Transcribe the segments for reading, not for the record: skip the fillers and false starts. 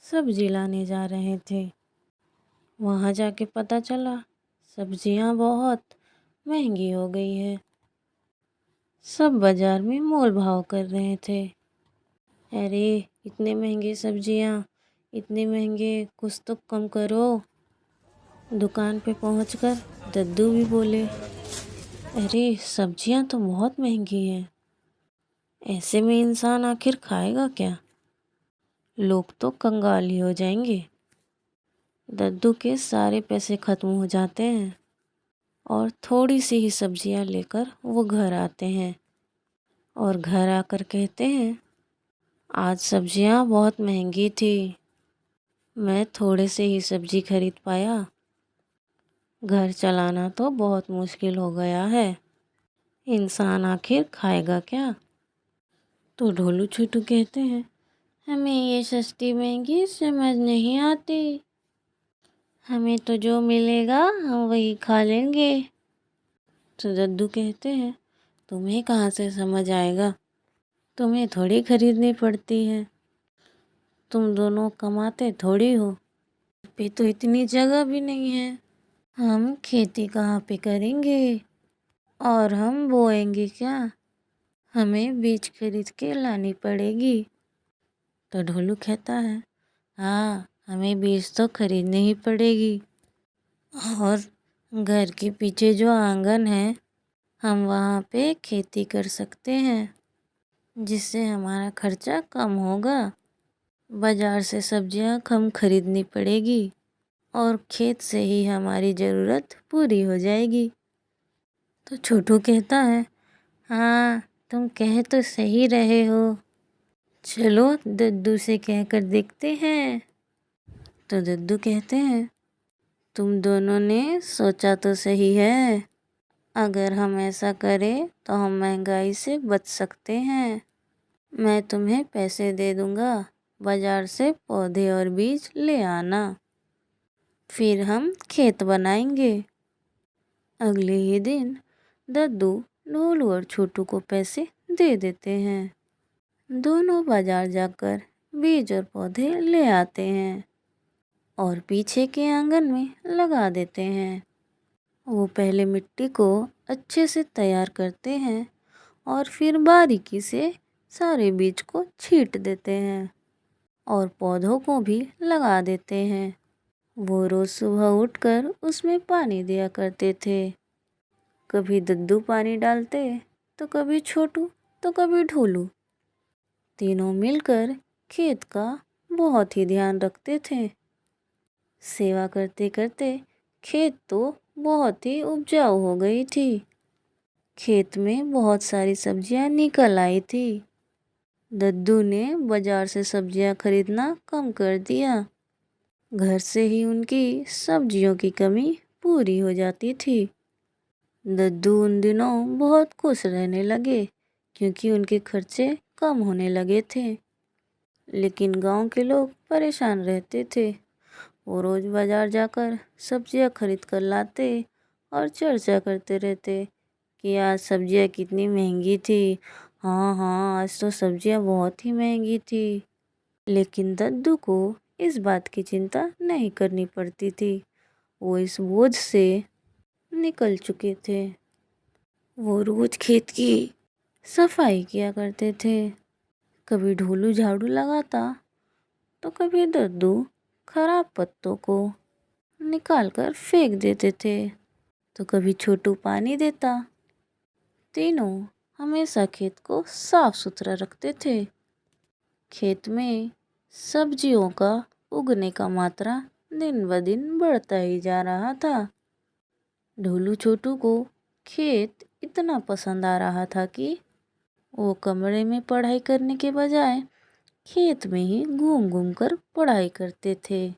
सब्जी लाने जा रहे थे। वहाँ जाके पता चला सब्जियाँ बहुत महंगी हो गई है। सब बाजार में मोल भाव कर रहे थे। अरे इतने महंगे सब्जियाँ, इतने महंगे, कुछ तो कम करो। दुकान पे पहुँचकर दद्दू भी बोले, अरे सब्जियाँ तो बहुत महंगी हैं, ऐसे में इंसान आखिर खाएगा क्या? लोग तो कंगाल ही हो जाएंगे। दद्दू के सारे पैसे खत्म हो जाते हैं और थोड़ी सी ही सब्जियां लेकर वो घर आते हैं और घर आकर कहते हैं, आज सब्जियां बहुत महंगी थी, मैं थोड़े से ही सब्जी खरीद पाया। घर चलाना तो बहुत मुश्किल हो गया है, इंसान आखिर खाएगा क्या? तो ढोलू छोटू कहते हैं, हमें ये सस्ती महंगी समझ नहीं आती, हमें तो जो मिलेगा हम वही खा लेंगे। तो दद्दू कहते हैं, तुम्हें कहाँ से समझ आएगा, तुम्हें थोड़ी खरीदनी पड़ती है, तुम दोनों कमाते थोड़ी हो, पे तो इतनी जगह भी नहीं है, हम खेती कहाँ पे करेंगे और हम बोएंगे क्या, हमें बीज खरीद के लानी पड़ेगी। तो ढोलू कहता है, हाँ हमें बीज तो खरीदनी ही पड़ेगी और घर के पीछे जो आंगन है हम वहाँ पे खेती कर सकते हैं, जिससे हमारा खर्चा कम होगा, बाज़ार से सब्जियाँ कम खरीदनी पड़ेगी और खेत से ही हमारी ज़रूरत पूरी हो जाएगी। तो छोटू कहता है, हाँ तुम कह तो सही रहे हो, चलो दद्दू से कहकर देखते हैं। तो दद्दू कहते हैं, तुम दोनों ने सोचा तो सही है, अगर हम ऐसा करें तो हम महंगाई से बच सकते हैं। मैं तुम्हें पैसे दे दूँगा, बाज़ार से पौधे और बीज ले आना, फिर हम खेत बनाएंगे। अगले ही दिन दद्दू ढोलू और छोटू को पैसे दे देते हैं। दोनों बाज़ार जाकर बीज और पौधे ले आते हैं और पीछे के आंगन में लगा देते हैं। वो पहले मिट्टी को अच्छे से तैयार करते हैं और फिर बारीकी से सारे बीज को छींट देते हैं और पौधों को भी लगा देते हैं। वो रोज़ सुबह उठकर उसमें पानी दिया करते थे। कभी दद्दू पानी डालते तो कभी छोटू तो कभी ढोलू। तीनों मिलकर खेत का बहुत ही ध्यान रखते थे। सेवा करते करते खेत तो बहुत ही उपजाऊ हो गई थी। खेत में बहुत सारी सब्जियां निकल आई थी। दद्दू ने बाजार से सब्जियां खरीदना कम कर दिया। घर से ही उनकी सब्जियों की कमी पूरी हो जाती थी। दद्दू उन दिनों बहुत खुश रहने लगे क्योंकि उनके खर्चे कम होने लगे थे। लेकिन गांव के लोग परेशान रहते थे। वो रोज़ बाजार जाकर सब्जियां खरीद कर लाते और चर्चा करते रहते कि आज सब्जियां कितनी महंगी थी। हाँ हाँ, आज तो सब्जियां बहुत ही महंगी थी। लेकिन दद्दू को इस बात की चिंता नहीं करनी पड़ती थी। वो इस बोझ से निकल चुके थे। वो रोज खेत की सफाई किया करते थे। कभी ढोलू झाड़ू लगाता तो कभी दद्दू खराब पत्तों को निकाल कर फेंक देते थे, तो कभी छोटू पानी देता। तीनों हमेशा खेत को साफ सुथरा रखते थे। खेत में सब्जियों का उगने का मात्रा दिन ब दिन बढ़ता ही जा रहा था। ढोलू छोटू को खेत इतना पसंद आ रहा था कि वो कमरे में पढ़ाई करने के बजाय खेत में ही घूम घूम कर पढ़ाई करते थे।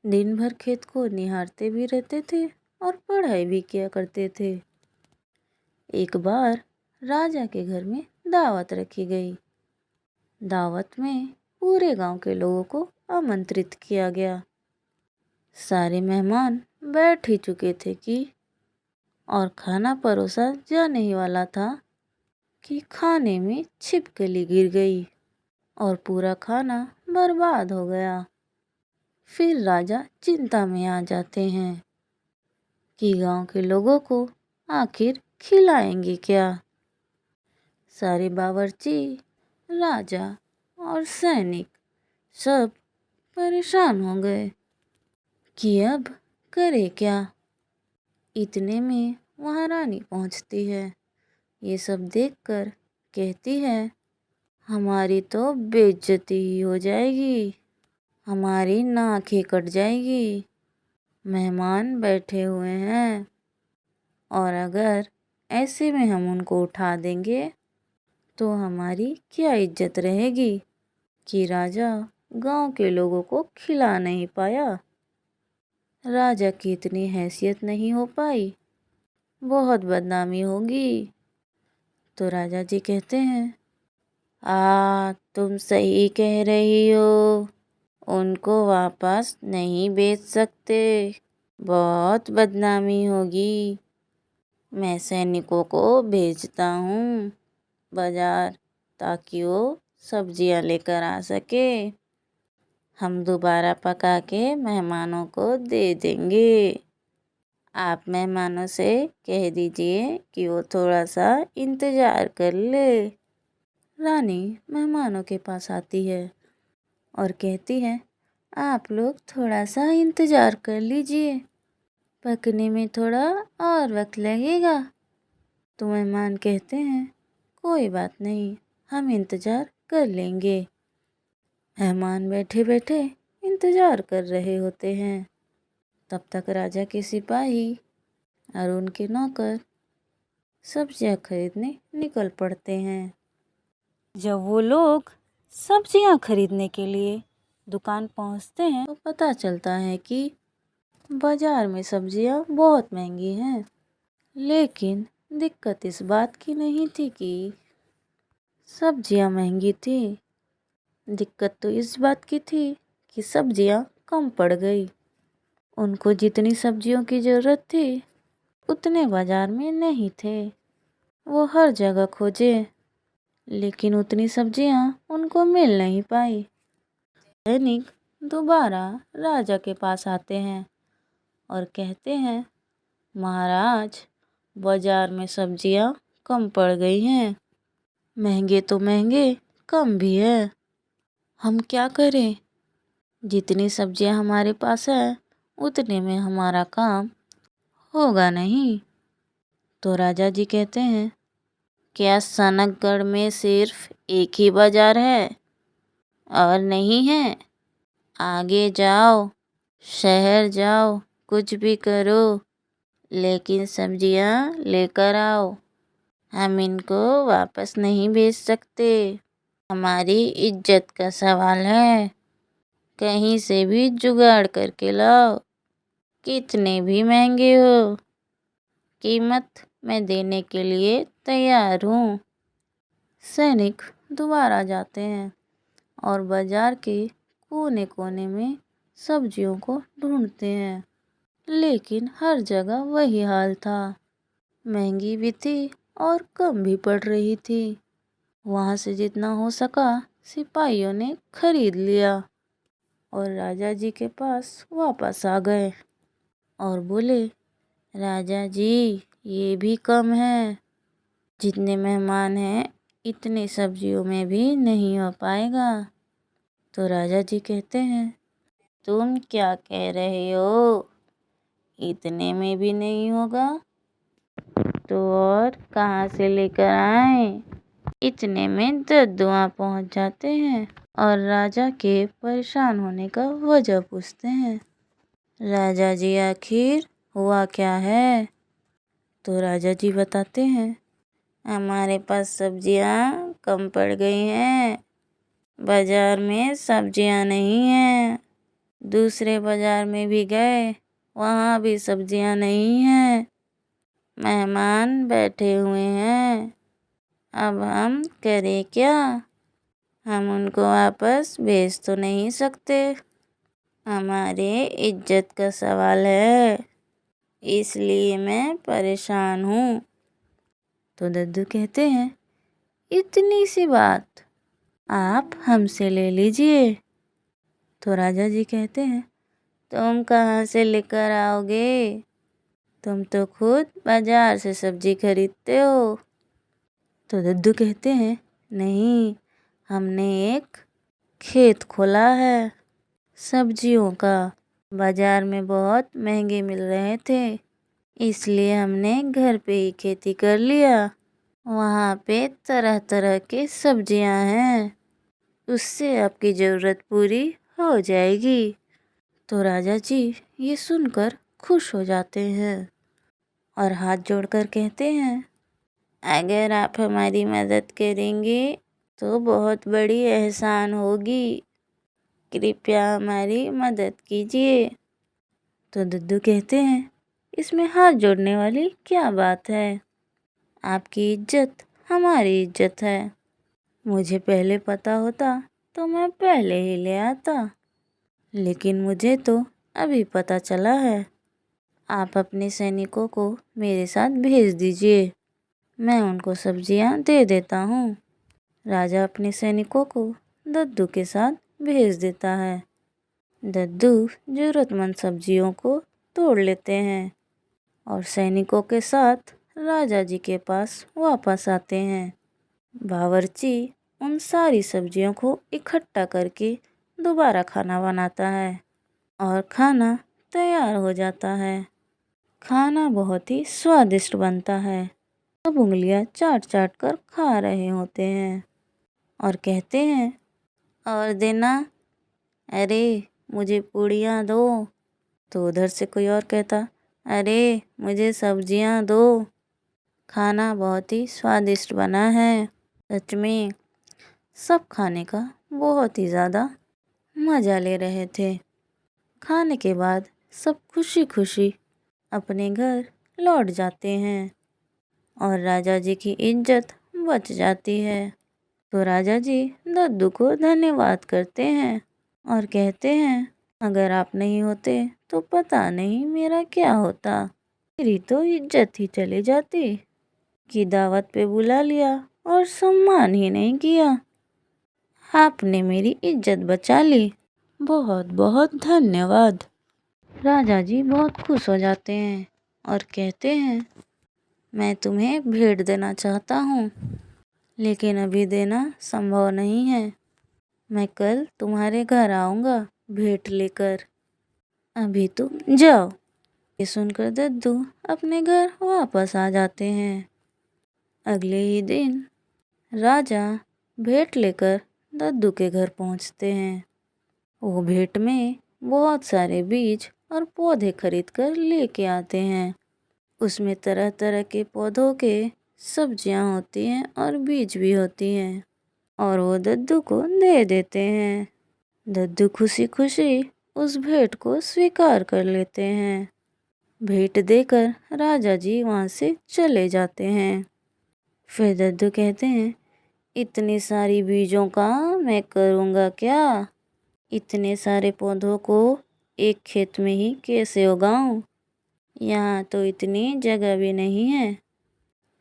दिन भर खेत को निहारते भी रहते थे और पढ़ाई भी किया करते थे। एक बार राजा के घर में दावत रखी गई। दावत में पूरे गांव के लोगों को आमंत्रित किया गया। सारे मेहमान बैठ ही चुके थे कि और खाना परोसा जाने ही वाला था कि खाने में छिपकली गिर गई और पूरा खाना बर्बाद हो गया। फिर राजा चिंता में आ जाते हैं कि गांव के लोगों को आखिर खिलाएंगे क्या। सारे बावर्ची, राजा और सैनिक सब परेशान हो गए कि अब करे क्या। इतने में वहाँ रानी पहुँचती है। ये सब देखकर कहती है, हमारी तो बेइज्जती ही हो जाएगी, हमारी नाक ही कट जाएगी। मेहमान बैठे हुए हैं और अगर ऐसे में हम उनको उठा देंगे तो हमारी क्या इज्जत रहेगी कि राजा गांव के लोगों को खिला नहीं पाया। राजा की इतनी हैसियत नहीं हो पाई, बहुत बदनामी होगी। तो राजा जी कहते हैं, तुम सही कह रही हो, उनको वापस नहीं बेच सकते, बहुत बदनामी होगी। मैं सैनिकों को भेजता हूँ बाजार ताकि वो सब्जियाँ लेकर आ सके। हम दोबारा पका के मेहमानों को दे देंगे। आप मेहमानों से कह दीजिए कि वो थोड़ा सा इंतज़ार कर ले। रानी मेहमानों के पास आती है और कहती है, आप लोग थोड़ा सा इंतज़ार कर लीजिए, पकने में थोड़ा और वक्त लगेगा। तो मेहमान कहते हैं, कोई बात नहीं, हम इंतज़ार कर लेंगे। मेहमान बैठे बैठे इंतज़ार कर रहे होते हैं। तब तक राजा के सिपाही और उनके नौकर सब्जियां खरीदने निकल पड़ते हैं। जब वो लोग सब्जियां खरीदने के लिए दुकान पहुंचते हैं तो पता चलता है कि बाजार में सब्जियां बहुत महंगी हैं। लेकिन दिक्कत इस बात की नहीं थी कि सब्जियां महंगी थी, दिक्कत तो इस बात की थी कि सब्जियां कम पड़ गई। उनको जितनी सब्जियों की ज़रूरत थी उतने बाजार में नहीं थे। वो हर जगह खोजे लेकिन उतनी सब्जियां उनको मिल नहीं पाई। सैनिक दोबारा राजा के पास आते हैं और कहते हैं, महाराज, बाजार में सब्जियां कम पड़ गई हैं, महंगे तो महंगे, कम भी है, हम क्या करें। जितनी सब्जियां हमारे पास है उतने में हमारा काम होगा नहीं। तो राजा जी कहते हैं, क्या सनकगढ़ में सिर्फ एक ही बाजार है और नहीं है? आगे जाओ, शहर जाओ, कुछ भी करो, लेकिन सब्जियां लेकर आओ। हम इनको वापस नहीं भेज सकते, हमारी इज्जत का सवाल है। कहीं से भी जुगाड़ करके लाओ, कितने भी महंगे हो, कीमत मैं देने के लिए तैयार हूँ। सैनिक दोबारा जाते हैं और बाजार के कोने कोने में सब्जियों को ढूंढते हैं, लेकिन हर जगह वही हाल था, महंगी भी थी और कम भी पड़ रही थी। वहाँ से जितना हो सका सिपाहियों ने खरीद लिया और राजा जी के पास वापस आ गए और बोले, राजा जी, ये भी कम है, जितने मेहमान हैं इतनी सब्जियों में भी नहीं हो पाएगा। तो राजा जी कहते हैं, तुम क्या कह रहे हो, इतने में भी नहीं होगा तो और कहाँ से लेकर आए। इतने में दद्दुआ पहुँच जाते हैं और राजा के परेशान होने का वजह पूछते हैं। राजा जी, आखिर हुआ क्या है। तो राजा जी बताते हैं, हमारे पास सब्जियां कम पड़ गई हैं, बाजार में सब्जियां नहीं हैं। दूसरे बाजार में भी गए, वहाँ भी सब्जियां नहीं हैं। मेहमान बैठे हुए हैं, अब हम करें क्या। हम उनको वापस भेज तो नहीं सकते, हमारे इज्जत का सवाल है, इसलिए मैं परेशान हूँ। तो दद्दू कहते हैं, इतनी सी बात आप हमसे ले लीजिए, तो राजा जी कहते हैं, तुम कहाँ से लेकर आओगे? तुम तो खुद बाजार से सब्जी खरीदते हो। तो दद्दू कहते हैं, नहीं, हमने एक खेत खोला है सब्जियों का। बाजार में बहुत महंगे मिल रहे थे, इसलिए हमने घर पे ही खेती कर लिया। वहाँ पे तरह तरह के सब्जियाँ हैं, उससे आपकी ज़रूरत पूरी हो जाएगी। तो राजा जी ये सुनकर खुश हो जाते हैं और हाथ जोड़कर कहते हैं, अगर आप हमारी मदद करेंगे तो बहुत बड़ी एहसान होगी, कृपया हमारी मदद कीजिए। तो दद्दू कहते हैं, इसमें हाथ जोड़ने वाली क्या बात है? आपकी इज्जत हमारी इज्जत है। मुझे पहले पता होता तो मैं पहले ही ले आता, लेकिन मुझे तो अभी पता चला है। आप अपने सैनिकों को मेरे साथ भेज दीजिए, मैं उनको सब्जियां दे देता हूँ। राजा अपने सैनिकों को दद्दू के साथ भेज देता है। दद्दू ज़रूरतमंद सब्जियों को तोड़ लेते हैं और सैनिकों के साथ राजा जी के पास वापस आते हैं। बावर्ची उन सारी सब्जियों को इकट्ठा करके दोबारा खाना बनाता है और खाना तैयार हो जाता है। खाना बहुत ही स्वादिष्ट बनता है। सब उंगलियां चाट चाट कर खा रहे होते हैं और कहते हैं, और देना, अरे मुझे पूड़ियाँ दो। तो उधर से कोई और कहता, अरे मुझे सब्जियाँ दो। खाना बहुत ही स्वादिष्ट बना है। सच में सब खाने का बहुत ही ज़्यादा मज़ा ले रहे थे। खाने के बाद सब खुशी खुशी अपने घर लौट जाते हैं और राजा जी की इज्जत बच जाती है। तो राजा जी दद्दू को धन्यवाद करते हैं और कहते हैं, अगर आप नहीं होते तो पता नहीं मेरा क्या होता। मेरी तो इज्जत ही चली जाती कि दावत पे बुला लिया और सम्मान ही नहीं किया। आपने मेरी इज्जत बचा ली, बहुत बहुत धन्यवाद। राजा जी बहुत खुश हो जाते हैं और कहते हैं, मैं तुम्हें भेंट देना चाहता हूँ, लेकिन अभी देना संभव नहीं है। मैं कल तुम्हारे घर आऊँगा भेंट लेकर। अभी तुम जाओ। ये सुनकर दद्दू अपने घर वापस आ जाते हैं। अगले ही दिन राजा भेंट लेकर दद्दू के घर पहुँचते हैं। वो भेंट में बहुत सारे बीज और पौधे खरीद कर लेके आते हैं। उसमें तरह तरह के पौधों के सब्जियां होती हैं और बीज भी होती हैं और वो दद्दू को दे देते हैं। दद्दू खुशी खुशी उस भेंट को स्वीकार कर लेते हैं। भेंट देकर राजा जी वहाँ से चले जाते हैं। फिर दद्दू कहते हैं, इतनी सारी बीजों का मैं करूँगा क्या? इतने सारे पौधों को एक खेत में ही कैसे उगाऊं? यहाँ तो इतनी जगह भी नहीं है।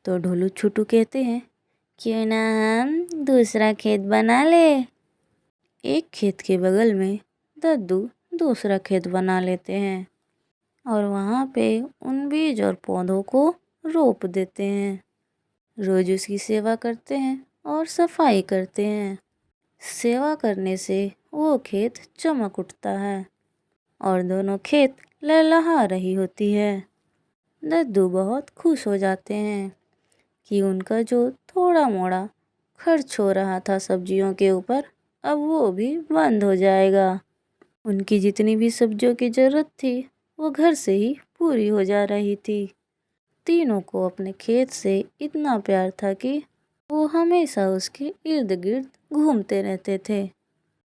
तो ढोलू छोटू कहते हैं, क्यों ना हम दूसरा खेत बना ले। एक खेत के बगल में दद्दू दूसरा खेत बना लेते हैं और वहाँ पे उन बीज और पौधों को रोप देते हैं। रोज उसकी सेवा करते हैं और सफाई करते हैं। सेवा करने से वो खेत चमक उठता है और दोनों खेत लहलहा रही होती है। दद्दू बहुत खुश हो जाते हैं कि उनका जो थोड़ा मोड़ा खर्च हो रहा था सब्जियों के ऊपर, अब वो भी बंद हो जाएगा। उनकी जितनी भी सब्जियों की ज़रूरत थी वो घर से ही पूरी हो जा रही थी। तीनों को अपने खेत से इतना प्यार था कि वो हमेशा उसके इर्द गिर्द घूमते रहते थे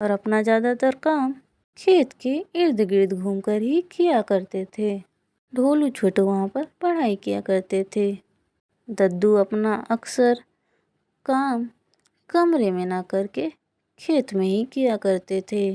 और अपना ज़्यादातर काम खेत के इर्द गिर्द घूमकर ही किया करते थे। ढोलू छोटू वहाँ पर पढ़ाई किया करते थे। दद्दू अपना अक्सर काम कमरे में ना करके खेत में ही किया करते थे।